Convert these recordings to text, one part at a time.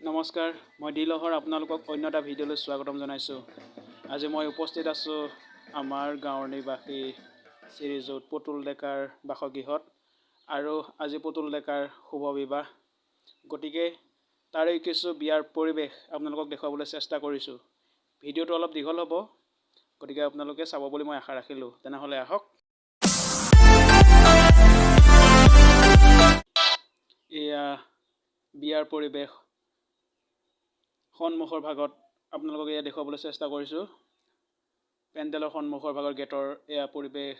নমস্কাৰ, মই দিলহৰ আপোনালোকক অন্য এটা ভিডিঅ'লৈ স্বাগতম জনাইছোঁ। আজি মই উপস্থিত আছোঁ আমাৰ গাঁৱৰ নিবাসী শ্ৰীযুত পুতুল ডেকাৰ বাসগৃহত আৰু আজি পুতুল ডেকাৰ শুভ বিবাহ। গতিকে তাৰে কিছু বিয়াৰ পৰিৱেশ আপোনালোকক দেখুৱাবলৈ চেষ্টা কৰিছোঁ। ভিডিঅ'টো অলপ দীঘল হ'ব, গতিকে আপোনালোকে চাব বুলি মই আশা ৰাখিলোঁ। তেনেহ'লে আহক। এয়া বিয়াৰ পৰিৱেশ। সন্মুখৰ ভাগত আপোনালোকক এয়া দেখুৱাবলৈ চেষ্টা কৰিছোঁ। পেণ্ডেলৰ সন্মুখৰ ভাগৰ গেটৰ এয়া পৰিৱেশ।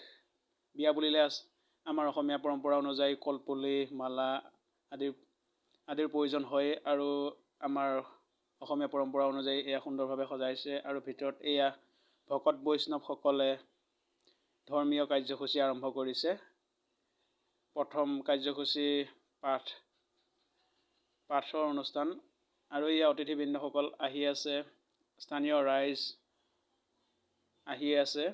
বিয়া বুলিলে আমাৰ অসমীয়া পৰম্পৰা অনুযায়ী কলপুলি মালা আদিৰ প্ৰয়োজন হয় আৰু আমাৰ অসমীয়া পৰম্পৰা অনুযায়ী এয়া সুন্দৰভাৱে সজাইছে আৰু ভিতৰত এয়া ভকত বৈষ্ণৱসকলে ধৰ্মীয় কাৰ্যসূচী আৰম্ভ কৰিছে। প্ৰথম কাৰ্যসূচী পাঠৰ অনুষ্ঠান আৰু এয়া অতিথিবৃন্দসকল আহি আছে, স্থানীয় ৰাইজ আহি আছে।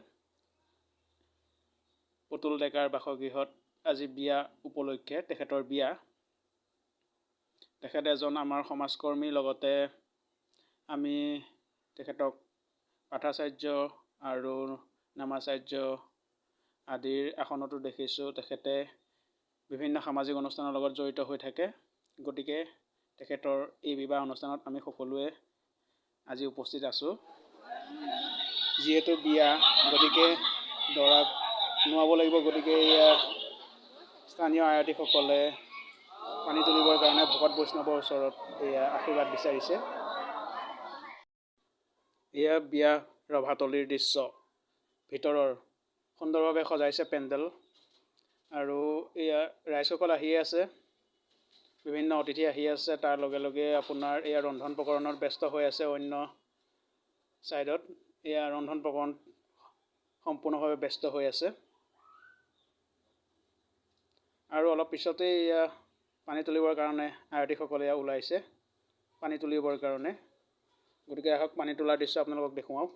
পুতুল ডেকাৰ বাসগৃহত আজি বিয়া উপলক্ষে তেখেতৰ বিয়া। তেখেত এজন আমাৰ সমাজকৰ্মী, লগতে আমি তেখেতক পাঠাচাৰ্য আৰু নামাচাৰ্য আদিৰ আসনতো দেখিছোঁ। তেখেতে বিভিন্ন সামাজিক অনুষ্ঠানৰ লগত জড়িত হৈ থাকে। গতিকে তেখেতৰ এই বিবাহ অনুষ্ঠানত আমি সকলোৱে আজি উপস্থিত আছোঁ। যিহেতু বিয়া, গতিকে দৰাক নোৱাব লাগিব। গতিকে এয়া স্থানীয় আয়তীসকলে পানী তুলিবৰ কাৰণে ভকত বৈষ্ণৱৰ ওচৰত এয়া আশীৰ্বাদ বিচাৰিছে। এয়া বিয়া ৰভাতলিৰ দৃশ্য। ভিতৰৰ সুন্দৰভাৱে সজাইছে পেণ্ডেল আৰু এয়া ৰাইজসকল আহি আছে, বিভিন্ন অতিথি আহি আছে। তাৰ লগে লগে আপোনাৰ এয়া ৰন্ধন প্ৰকৰণত ব্যস্ত হৈ আছে। অন্য ছাইডত এয়া ৰন্ধন প্ৰকৰণ সম্পূৰ্ণভাৱে ব্যস্ত হৈ আছে আৰু অলপ পিছতেই এয়া পানী তুলিবৰ কাৰণে আয়তীসকলে ওলাইছে পানী তুলিবৰ কাৰণে। গতিকে আহক পানী তোলাৰ দৃশ্য আপোনালোকক দেখুৱাওঁ।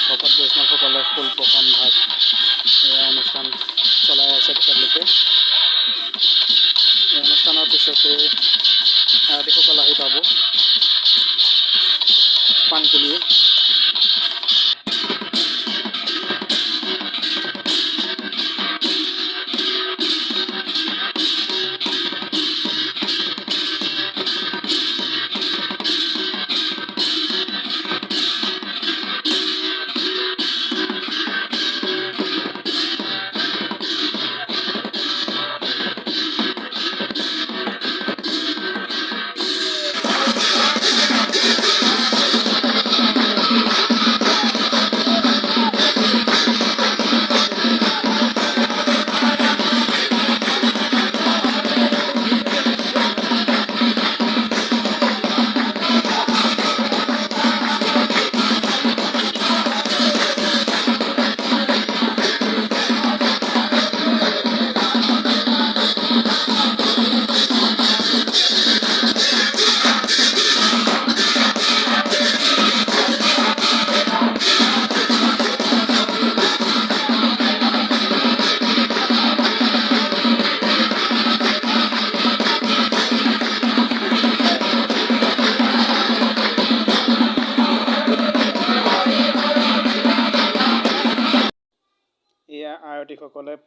ভকত বৈষ্ণৱসকলে ফুল প্ৰসন ভাগ এয়া অনুষ্ঠান চলাই আছে তেখেতলোকে। এই অনুষ্ঠানৰ পিছতে আয়তীসকল আহি পাব পানী তুলি।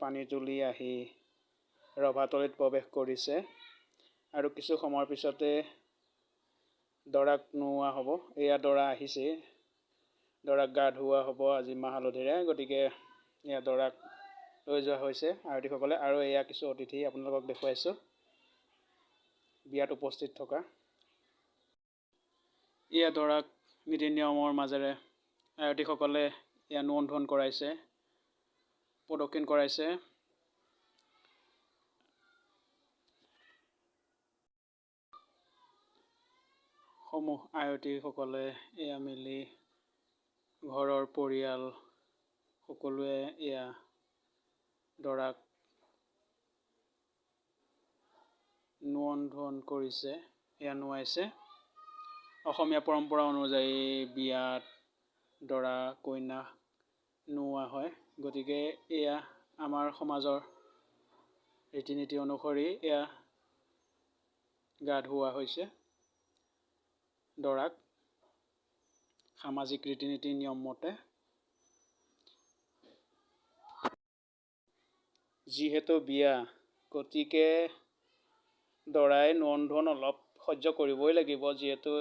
পানী তুলি আহি ৰভাতলিত প্ৰৱেশ কৰিছে আৰু কিছু সময়ৰ পিছতে দৰাক নোওৱা হ'ব। এয়া দৰা আহিছে, দৰাক গা ধুওৱা হ'ব আজি মাহ হালধিৰে। গতিকে এয়া দৰাক লৈ যোৱা হৈছে আয়তীসকলে। আৰু এয়া কিছু অতিথি আপোনালোকক দেখুৱাইছোঁ বিয়াত উপস্থিত থকা। এয়া দৰাক নীতি নিয়মৰ মাজেৰে আয়তীসকলে এয়া নোৱন্ধন কৰাইছে, প্ৰদক্ষিণ কৰাইছে। সমূহ আয়তীসকলে এয়া মিলি ঘৰৰ পৰিয়াল সকলোৱে এয়া দৰাক নোৱন্ধন কৰিছে, এয়া নোৱাইছে। অসমীয়া পৰম্পৰা অনুযায়ী বিয়াত দৰা কইনাক নোওৱা হয়। গতিকে এয়া আমাৰ সমাজৰ ৰীতি নীতি অনুসৰি এয়া গা ধুওৱা হৈছে দৰাক সামাজিক ৰীতি নীতি নিয়ম মতে। যিহেতু বিয়া, গতিকে দৰাই নোৱন্ধন অলপ সহ্য কৰিবই লাগিব যিহেতু।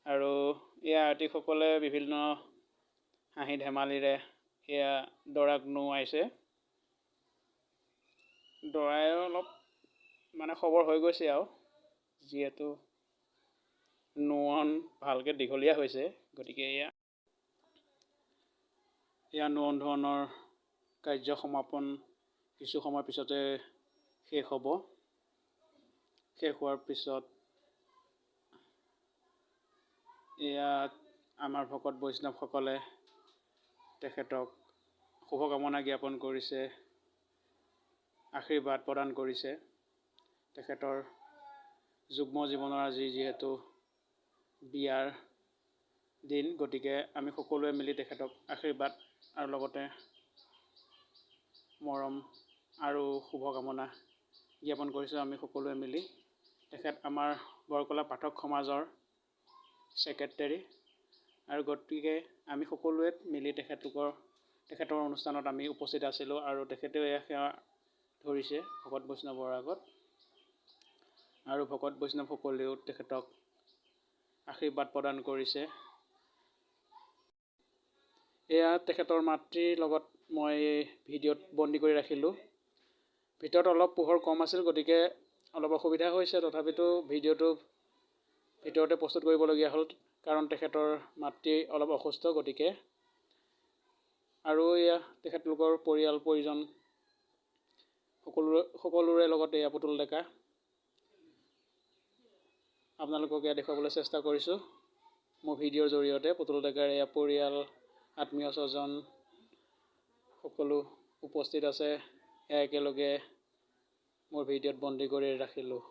আৰু এয়া আয়তীসকলে বিভিন্ন হাঁহি ধেমালিৰে এয়া দৰাক নোওৱাইছে। দৰাই অলপ খবৰ হৈ গৈছে আৰু, যিহেতু নোৱন ভালকৈ দীঘলীয়া হৈছে। গতিকে এয়া নোৱন্ধনৰ কাৰ্য সমাপন কিছু সময়ৰ পিছতে শেষ হ'ব। শেষ হোৱাৰ পিছত ইয়াত আমাৰ ভকত বৈষ্ণৱসকলে তেখেতক শুভকামনা জ্ঞাপন কৰিছে, আশীৰ্বাদ প্ৰদান কৰিছে। তেখেতৰ যুগ্ম জীৱনৰ আজি যিহেতু বিয়াৰ দিন, গতিকে আমি সকলোৱে মিলি তেখেতক আশীৰ্বাদ আৰু লগতে মৰম আৰু শুভকামনা জ্ঞাপন কৰিছোঁ আমি সকলোৱে মিলি। তেখেত আমাৰ বৰকলা পাঠক সমাজৰ ছেক্ৰেটাৰী, আৰু গতিকে আমি সকলোৱে মিলি তেখেতৰ অনুষ্ঠানত আমি উপস্থিত আছিলোঁ। আৰু তেখেতেও এয়া সেৱা ধৰিছে ভকত বৈষ্ণৱৰ আগত, আৰু ভকত বৈষ্ণৱসকলেও তেখেতক আশীৰ্বাদ প্ৰদান কৰিছে। এয়া তেখেতৰ মাতৃৰ লগত মই ভিডিঅ'ত বন্দী কৰি ৰাখিলোঁ। ভিতৰত অলপ পোহৰ কম আছিল, গতিকে অলপ অসুবিধা হৈছে। তথাপিতো ভিডিঅ'টো ভিতৰতে প্ৰস্তুত কৰিবলগীয়া হ'ল, কাৰণ তেখেতৰ মাতৃ অলপ অসুস্থ। গতিকে আৰু এয়া তেখেতলোকৰ পৰিয়াল পৰিজন সকলোৰে লগত এয়া পুতুল ডেকা আপোনালোকক এয়া দেখুৱাবলৈ চেষ্টা কৰিছোঁ মোৰ ভিডিঅ'ৰ জৰিয়তে। পুতুল ডেকাৰ এয়া পৰিয়াল, আত্মীয় স্বজন সকলো উপস্থিত আছে। এয়া একেলগে মোৰ ভিডিঅ'ত বন্দী কৰি ৰাখিলোঁ।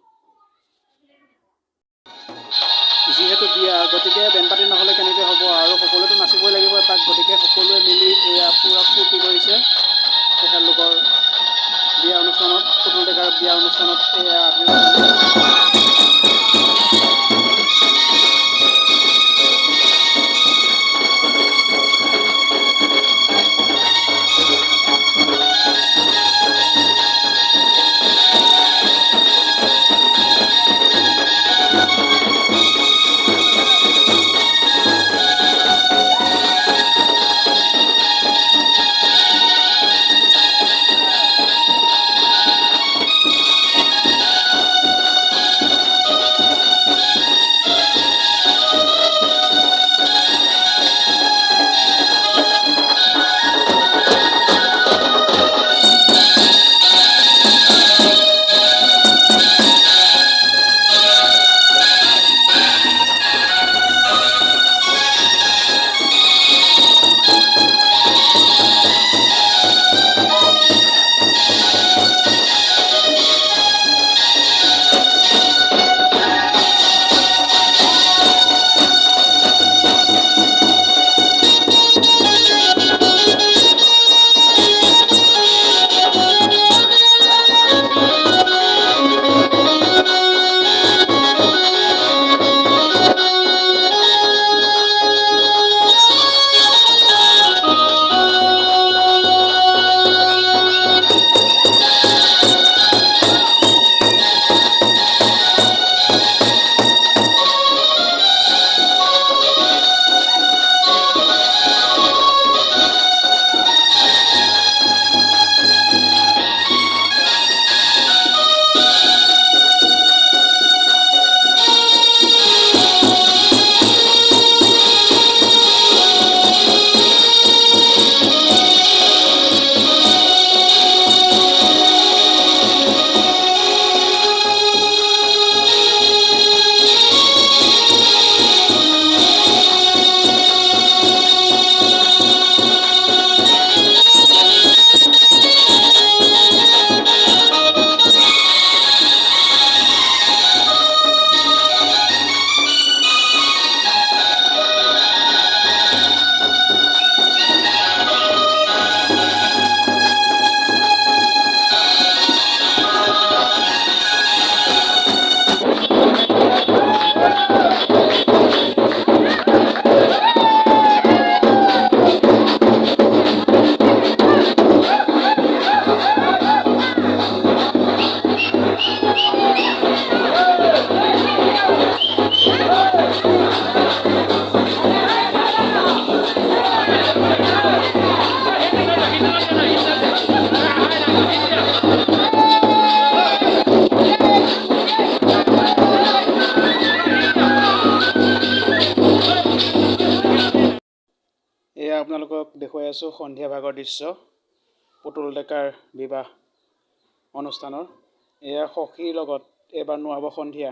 যিহেতু বিয়া, গতিকে বেনপাতি নহ'লে কেনেকৈ হ'ব, আৰু সকলোৱেতো নাচিবই লাগিব এপাক। গতিকে সকলোৱে মিলি এয়া পূৰা ফূৰ্তি কৰিছে তেখেতলোকৰ বিয়া অনুষ্ঠানত, পুতুল ডেকাৰ বিয়া অনুষ্ঠানত। এয়া আছোঁ সন্ধিয়া ভাগৰ দৃশ্য পুতুল ডেকাৰ বিবাহ অনুষ্ঠানৰ। এয়া সখীৰ লগত এইবাৰ নোৱাব সন্ধিয়া।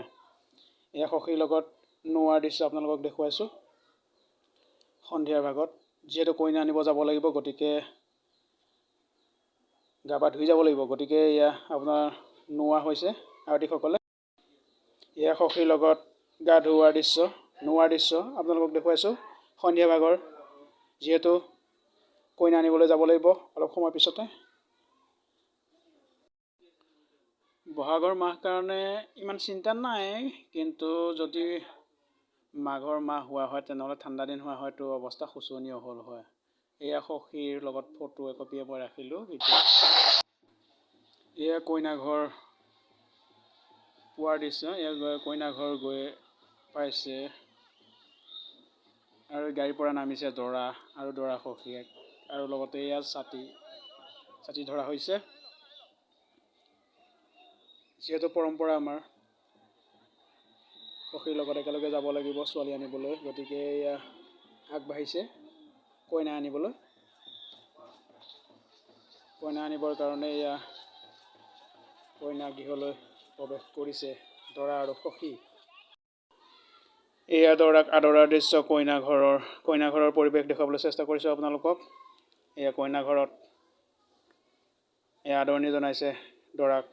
এয়া সখীৰ লগত নোৱাৰ দৃশ্য আপোনালোকক দেখুৱাইছোঁ সন্ধিয়াৰ ভাগত। যিহেতু কইনা আনিব যাব লাগিব, গতিকে গা পা ধুই যাব লাগিব, গতিকে এয়া আপোনাৰ নোৱা হৈছে আয়তীসকলে। এয়া সখীৰ লগত গা ধুওৱাৰ দৃশ্য, নোৱাৰ দৃশ্য আপোনালোকক দেখুৱাইছোঁ সন্ধিয়া ভাগৰ। যিহেতু কইনা আনিবলৈ যাব লাগিব অলপ সময় পিছতে। বহাগৰ মাহ কাৰণে ইমান চিন্তা নাই, কিন্তু যদি মাঘৰ মাহ হোৱা হয় তেনেহ'লে ঠাণ্ডা দিন হোৱা হয়তো অৱস্থা শোচনীয় হ'ল হয়। এয়া সখীৰ লগত ফটো একপিয়ে মই ৰাখিলোঁ ভিডিঅ'। এয়া কইনা ঘৰ পোৱাৰ দৃশ্য। এয়া কইনা ঘৰ গৈ পাইছে আৰু গাড়ীৰ পৰা নামিছে দৰা আৰু দৰা সখীয়েক, আৰু লগতে এয়া ছাতি ধৰা হৈছে। যিহেতু পৰম্পৰা আমাৰ সখীৰ লগত একেলগে যাব লাগিব ছোৱালী আনিবলৈ, গতিকে এয়া আগবাঢ়িছে কইনা আনিবলৈ। কইনা আনিবৰ কাৰণে এয়া কইনা গৃহলৈ প্ৰৱেশ কৰিছে দৰা আৰু সখী। এয়া দৰাক আদৰাৰ দৃশ্য কইনা ঘৰৰ পৰিৱেশ দেখুৱাবলৈ চেষ্টা কৰিছোঁ আপোনালোকক। এয়া কইনা ঘৰত এয়া আদৰণি জনাইছে দৰাক।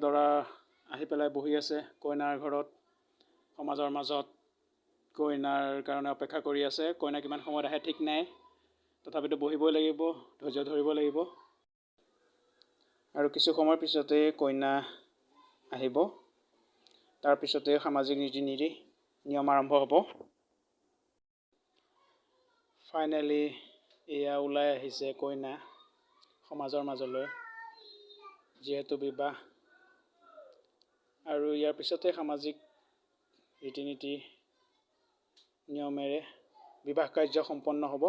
দৰা আহি পেলাই বহি আছে কইনাৰ ঘৰত, সমাজৰ মাজত কইনাৰ কাৰণে অপেক্ষা কৰি আছে। কইনা কিমান সময়ত আহে ঠিক নাই, তথাপিতো বহিবই লাগিব, ধৈৰ্য ধৰিব লাগিব। আৰু কিছু সময়ৰ পিছতে কইনা আহিব, তাৰপিছতে সামাজিক ৰীতি নীতি নিয়ম আৰম্ভ হ'ব। ফাইনেলি এয়া ওলাই আহিছে কইনা সমাজৰ মাজলৈ। যিহেতু বিবাহ আৰু ইয়াৰ পিছতে সামাজিক ৰীতি নীতি নিয়মেৰে বিবাহ কাৰ্য সম্পন্ন হ'ব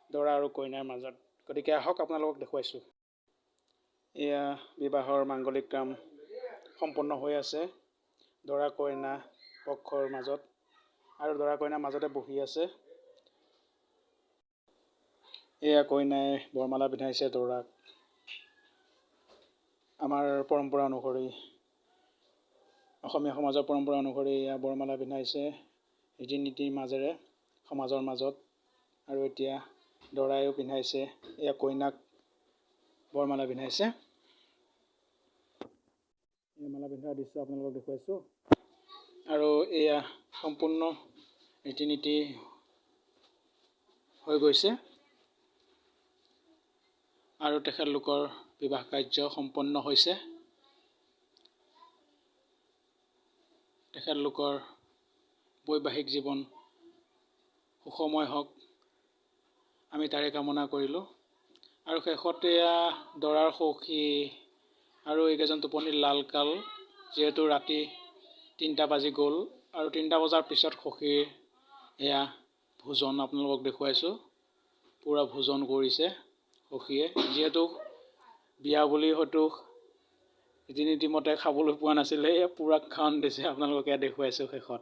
দৰা আৰু কইনাৰ মাজত। গতিকে আহক আপোনালোকক দেখুৱাইছোঁ। এয়া বিবাহৰ মাংগলিক কাম সম্পন্ন হৈ আছে দৰা কইনা পক্ষৰ মাজত, আৰু দৰা কইনাৰ মাজতে বহি আছে। এয়া কইনাই বৰমালা পিন্ধাইছে দৰাক। আমাৰ পৰম্পৰা অনুসৰি, অসমীয়া সমাজৰ পৰম্পৰা অনুসৰি এয়া বৰমালা পিন্ধাইছে ৰীতি নীতিৰ মাজেৰে সমাজৰ মাজত। আৰু এতিয়া দৰায়ো পিন্ধাইছে, এয়া কইনাক বৰমালা পিন্ধাইছে। এই মালা পিন্ধাৰ দৃশ্য আপোনালোকক দেখুৱাইছোঁ। আৰু এয়া সম্পূৰ্ণ ৰীতি নীতি হৈ গৈছে আৰু তেখেতলোকৰ বিবাহ কাৰ্য সম্পন্ন হৈছে। তেখেতলোকৰ বৈবাহিক জীৱন সুখময় হওক, আমি তাৰে কামনা কৰিলোঁ। আৰু শেষত এয়া দৰাৰ সখী আৰু এইকেইজন টোপনিত লাল কাল, যিহেতু ৰাতি ৩টা বাজি গ'ল আৰু ৩টা বজাৰ পিছত সখীৰ এয়া ভোজন আপোনালোকক দেখুৱাইছোঁ। পূৰা ভোজন কৰিছে সখীয়ে, যিহেতু বিয়া বুলি হয়তো ৰীতি নীতিমতে খাবলৈ পোৱা নাছিলে, এয়া পূৰা খাৱন দিছে, আপোনালোকে দেখুৱাইছোঁ শেষত।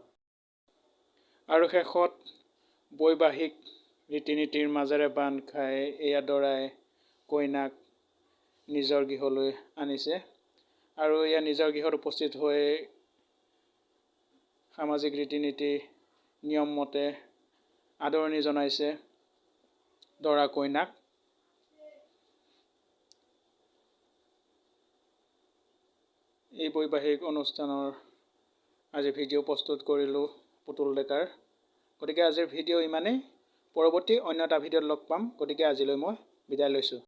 আৰু শেষত বৈবাহিক ৰীতি নীতিৰ মাজেৰে বান্ধ খাই এয়া দৰাই কইনাক নিজৰ গৃহলৈ আনিছে। আৰু এয়া নিজৰ গৃহত উপস্থিত হৈ সামাজিক ৰীতি নীতি নিয়ম মতে আদৰণি জনাইছে দৰা কইনাক। এই বৈবাহিক অনুষ্ঠানৰ আজি ভিডিঅ' প্ৰস্তুত কৰিলোঁ পুতুল ডেকাৰ। গতিকে আজিৰ ভিডিঅ' ইমানেই। পৰৱৰ্তী অন্য এটা ভিডিঅ'ত লগ পাম। গতিকে আজিলৈ মই বিদায় লৈছোঁ।